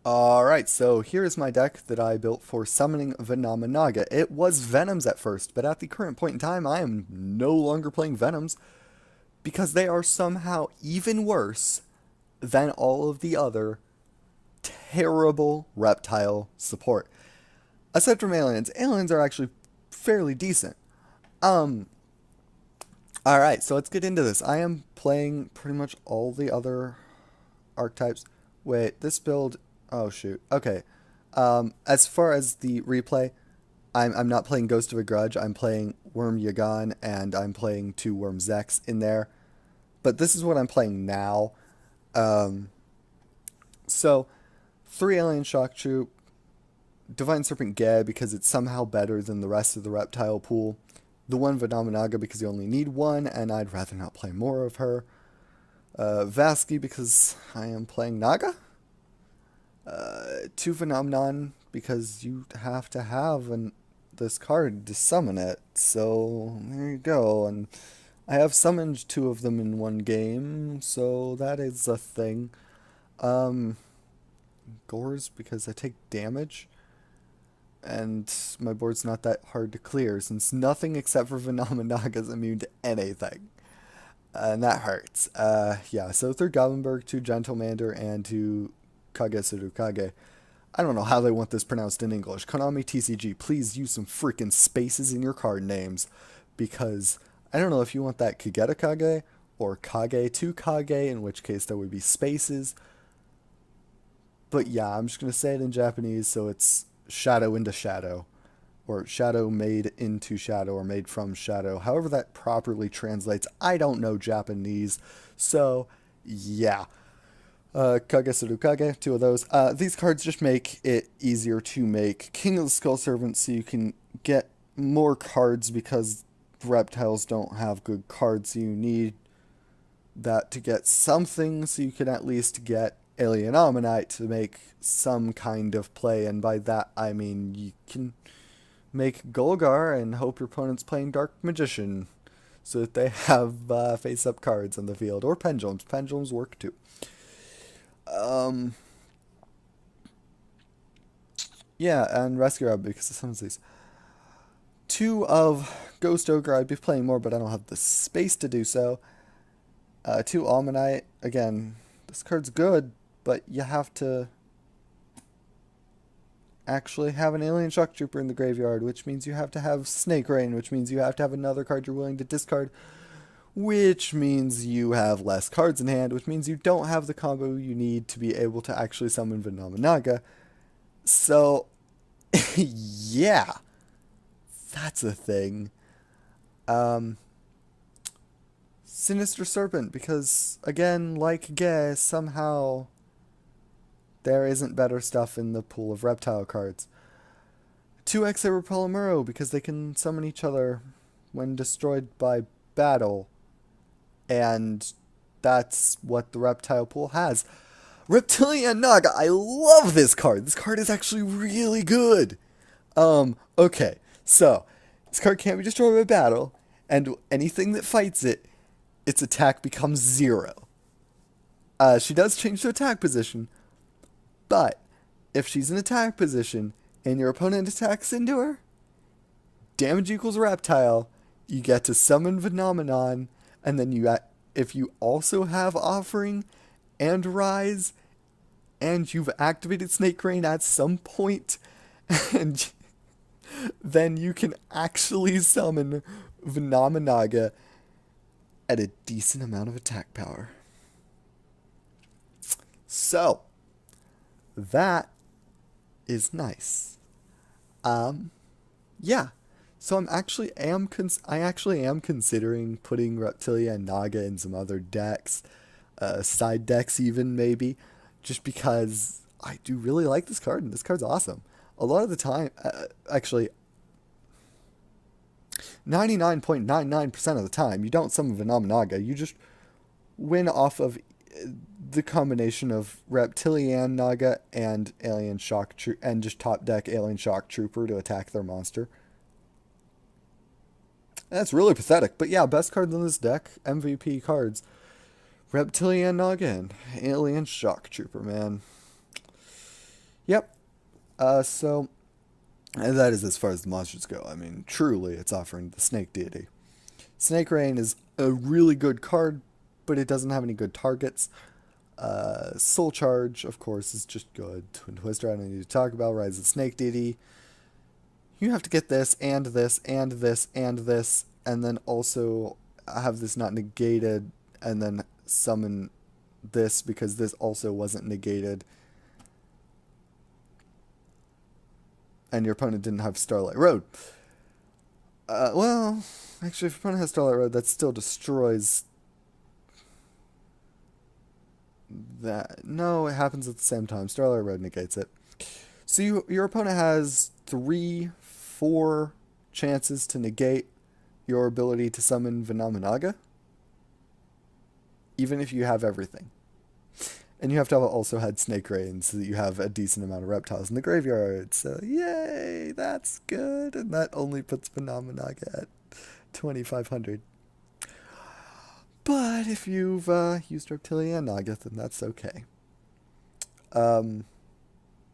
Alright, so here is my deck that I built for summoning Vennominaga. It was Venoms at first, but at the current point in time, I am no longer playing Venoms because they are somehow even worse than all of the other terrible reptile support. Aside from aliens, aliens are actually fairly decent. Um, alright, so let's get into this. I am playing pretty much all the other archetypes. Wait, this build. Oh shoot. Okay. As far as the replay, I'm not playing Ghost of a Grudge. I'm playing Worm Yagan and I'm playing two Worm Zex in there. But this is what I'm playing now. Um, so three Alien Shock Troop, Divine Serpent Gay because it's somehow better than the rest of the reptile pool. The one Vennominaga because you only need one, and I'd rather not play more of her. Vasky because I am playing Naga. Two Phenomenon because you have to have this card to summon it. So there you go. And I have summoned two of them in one game, so that is a thing. Um, Gores because I take damage. And my board's not that hard to clear since nothing except for Vennominaga is immune to anything. And that hurts. Yeah, so third Goblinberg, two Gentlemander, and two Kage Surukage. I don't know how they want this pronounced in English. Konami TCG, please use some freaking spaces in your card names. Because I don't know if you want that Kageta Kage or Kage to Kage, in which case there would be spaces. But yeah, I'm just going to say it in Japanese so it's shadow into shadow. Or shadow made into shadow, or made from shadow. However that properly translates, I don't know Japanese. So, yeah. Kage Surukage, two of those. These cards just make it easier to make King of the Skull Servant so you can get more cards because reptiles don't have good cards. So you need that to get something so you can at least get Alien Ammonite to make some kind of play. And by that, I mean you can make Golgar and hope your opponent's playing Dark Magician so that they have face-up cards on the field. Or Pendulums. Pendulums work too. Um, yeah, and Rescue Rabbit because of some of these. Two of Ghost Ogre, I'd be playing more, but I don't have the space to do so. Two Ammonite. Again, this card's good, but you have to actually have an Alien Shock Trooper in the graveyard, which means you have to have Snake Rain, which means you have to have another card you're willing to discard, which means you have less cards in hand, which means you don't have the combo you need to be able to actually summon Vennominaga. So, yeah, that's a thing. Um, Sinister Serpent, because, again, like Gay, somehow there isn't better stuff in the pool of reptile cards. 2x Reptilimuro, because they can summon each other when destroyed by battle. And that's what the reptile pool has. Reptilianne Naga, I love this card. This card is actually really good. Okay, so this card can't be destroyed by battle, and anything that fights it, its attack becomes 0. She does change to attack position, but if she's in attack position and your opponent attacks into her, damage equals reptile, you get to summon Phenomenon, and then if you also have Offering and Rise, and you've activated Snake Rain at some point, and then you can actually summon Vennominaga at a decent amount of attack power. So, that is nice. Yeah. So I actually am considering putting Reptilianne Naga in some other decks, side decks even maybe, just because I do really like this card and this card's awesome. A lot of the time, actually, 99.99% of the time, you don't summon Vennominaga. You just win off of the combination of Reptilianne Naga and Alien Shock and just top deck Alien Shock Trooper to attack their monster. That's really pathetic, but yeah, best cards in this deck, MVP cards. Reptilianne Naga and Alien Shock Trooper, man. Yep. So and that is as far as the monsters go. I mean, truly, it's offering the Snake Deity. Snake Rain is a really good card, but it doesn't have any good targets. Soul Charge, of course, is just good. Twin Twister, I don't need to talk about. Rise of the Snake Deity. You have to get this, and this, and this, and this, and then also have this not negated, and then summon this because this also wasn't negated. And your opponent didn't have Starlight Road. Well, actually, if your opponent has Starlight Road, that still destroys that. No, it happens at the same time. Starlight Road negates it. So your opponent has 3, 4 chances to negate your ability to summon Vennominaga, even if you have everything. And you have to have also had Snake Rain so that you have a decent amount of reptiles in the graveyard. So, yay, that's good. And that only puts Vennominaga at 2,500. But if you've used Reptilianne Naga, then that's okay.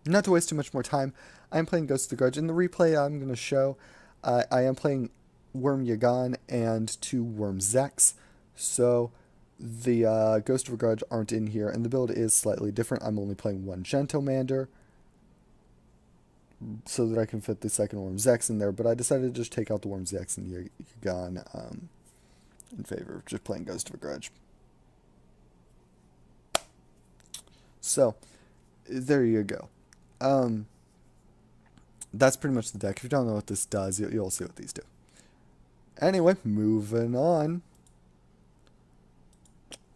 Not to waste too much more time, I'm playing Ghost of the Grudge. In the replay I'm going to show, I am playing Worm Yagan and 2 Worm Zeks. So the Ghost of a Grudge aren't in here, and the build is slightly different. I'm only playing 1 Gentomander so that I can fit the second Worm Zex in there, but I decided to just take out the Worm Zex and Yagan in favor of just playing Ghost of a Grudge. So, there you go. That's pretty much the deck. If you don't know what this does, you'll see what these do. Anyway, moving on.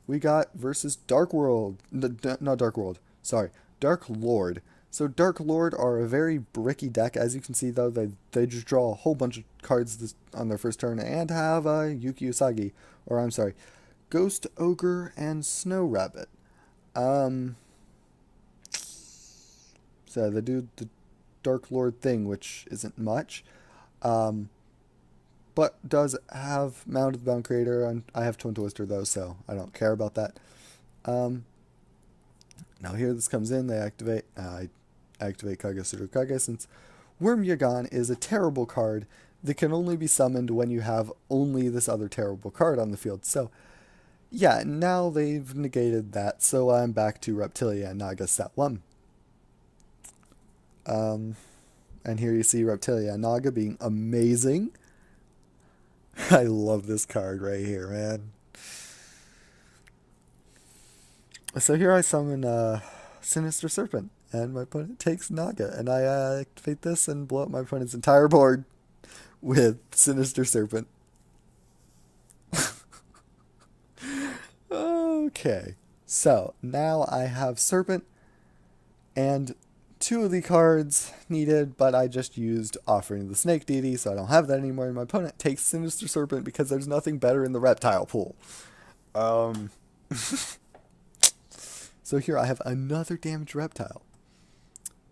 We got versus Dark World. Not Dark World. Sorry. Dark Lord. So Dark Lord are a very bricky deck. As you can see, though, they just draw a whole bunch of cards on their first turn and have Yuki Usagi. Or, I'm sorry, Ghost Ogre and Snow Rabbit. So they do the Dark Lord thing, which isn't much. But does have Mounted Bound Creator, and I have Twin Twister though, so I don't care about that. Now here this comes in, they activate. I activate Kage Kage since Worm Yagan is a terrible card that can only be summoned when you have only this other terrible card on the field. So yeah, now they've negated that, so I'm back to Reptilianne Naga Stat 1. And here you see Reptilianne Naga being amazing. I love this card right here, man. So here I summon Sinister Serpent, and my opponent takes Naga, and I activate this and blow up my opponent's entire board with Sinister Serpent. Okay, so now I have Serpent, and 2 of the cards needed, but I just used Offering of the Snake Deity, so I don't have that anymore, and my opponent takes Sinister Serpent because there's nothing better in the reptile pool. So here I have another damaged reptile.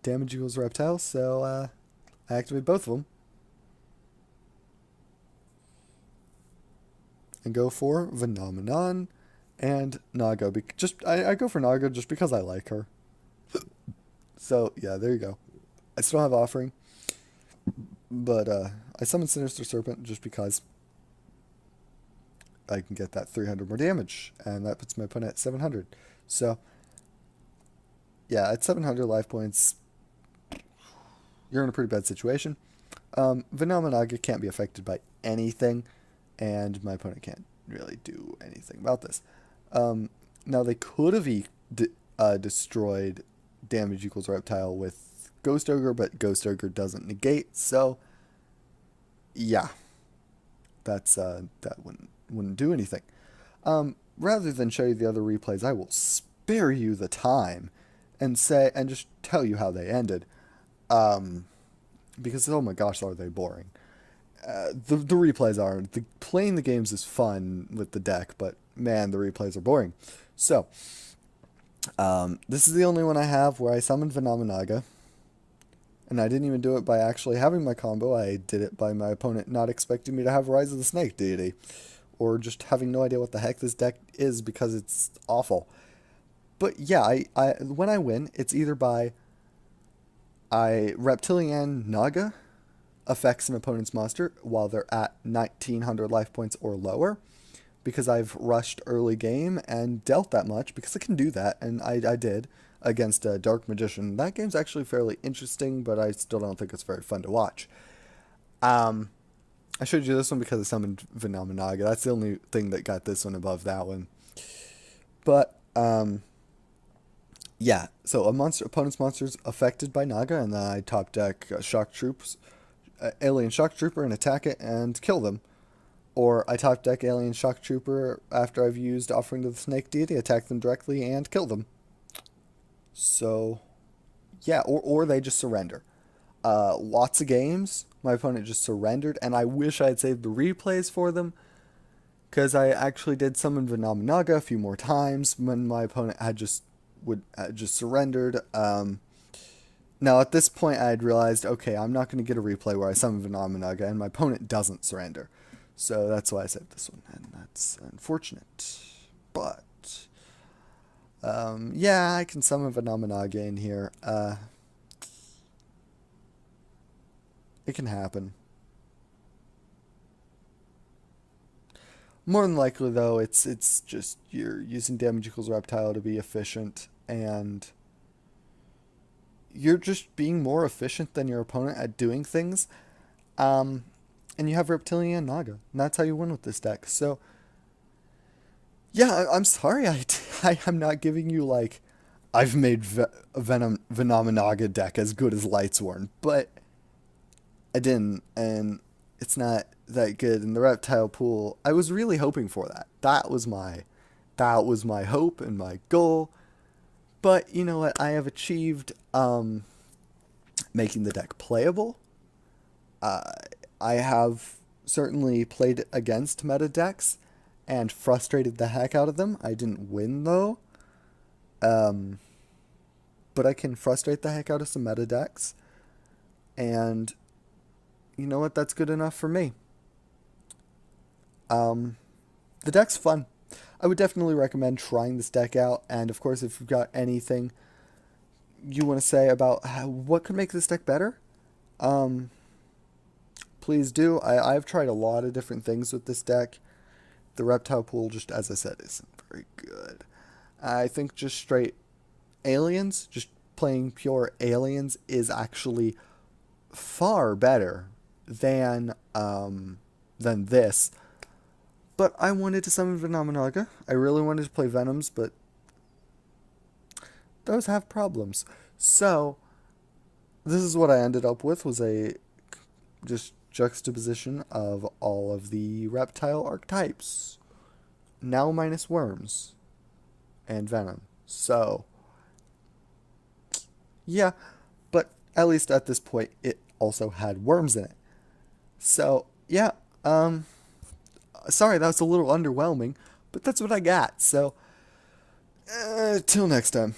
Damage equals reptile, so I activate both of them. And go for Vennominaga and Naga. I go for Naga just because I like her. So, yeah, there you go. I still have Offering, but I summon Sinister Serpent just because I can get that 300 more damage, and that puts my opponent at 700. So, yeah, at 700 life points, you're in a pretty bad situation. Vennominaga can't be affected by anything, and my opponent can't really do anything about this. Now, they could have destroyed damage equals reptile with Ghost Ogre, but Ghost Ogre doesn't negate, so yeah, that wouldn't do anything. Rather than show you the other replays, I will spare you the time and just tell you how they ended, because oh my gosh, are they boring. The replays are, playing the games is fun with the deck, but man, the replays are boring. So this is the only one I have where I summoned Vennominaga, and I didn't even do it by actually having my combo. I did it by my opponent not expecting me to have Rise of the Snake Deity, or just having no idea what the heck this deck is because it's awful. But yeah, I when I win, it's either by I Reptilianne Naga affects an opponent's monster while they're at 1900 life points or lower, because I've rushed early game and dealt that much, because I can do that, and I did against a Dark Magician. That game's actually fairly interesting, but I still don't think it's very fun to watch. Um, I showed you this one because I summoned Vennominaga. That's the only thing that got this one above that one. But, yeah, so opponent's monster's affected by Naga, and then I top deck Shock Troops, Alien Shock Trooper, and attack it and kill them. Or I top deck Alien Shock Trooper after I've used Offering to the Snake Deity, attack them directly, and kill them. So, yeah, or they just surrender. Lots of games, my opponent just surrendered, and I wish I had saved the replays for them, because I actually did summon Vennominaga a few more times when my opponent had just surrendered. Now at this point I had realized, okay, I'm not going to get a replay where I summon Vennominaga and my opponent doesn't surrender. So that's why I saved this one, and that's unfortunate. But, yeah, I can summon Vennominaga in here. It can happen. More than likely, though, it's just you're using damage equals reptile to be efficient, and you're just being more efficient than your opponent at doing things. And you have Reptilianne Naga, and that's how you win with this deck. So, yeah, I'm sorry I'm not giving you, like, I've made Vennominaga deck as good as Lightsworn, but I didn't, and it's not that good. In the reptile pool, I was really hoping for that. That was my hope and my goal. But you know what? I have achieved making the deck playable. I have certainly played against meta decks and frustrated the heck out of them. I didn't win though. But I can frustrate the heck out of some meta decks, and you know what? That's good enough for me. The deck's fun. I would definitely recommend trying this deck out, and of course, if you've got anything you want to say about what could make this deck better, please do. I've tried a lot of different things with this deck. The reptile pool, just as I said, isn't very good. I think just straight aliens, just playing pure aliens, is actually far better than this. But I wanted to summon Vennominaga. I really wanted to play Venoms, but those have problems. So this is what I ended up with, was a just juxtaposition of all of the reptile archetypes, now minus worms and venom. So yeah, but at least at this point it also had worms in it. So yeah, sorry that was a little underwhelming, but that's what I got. So till next time.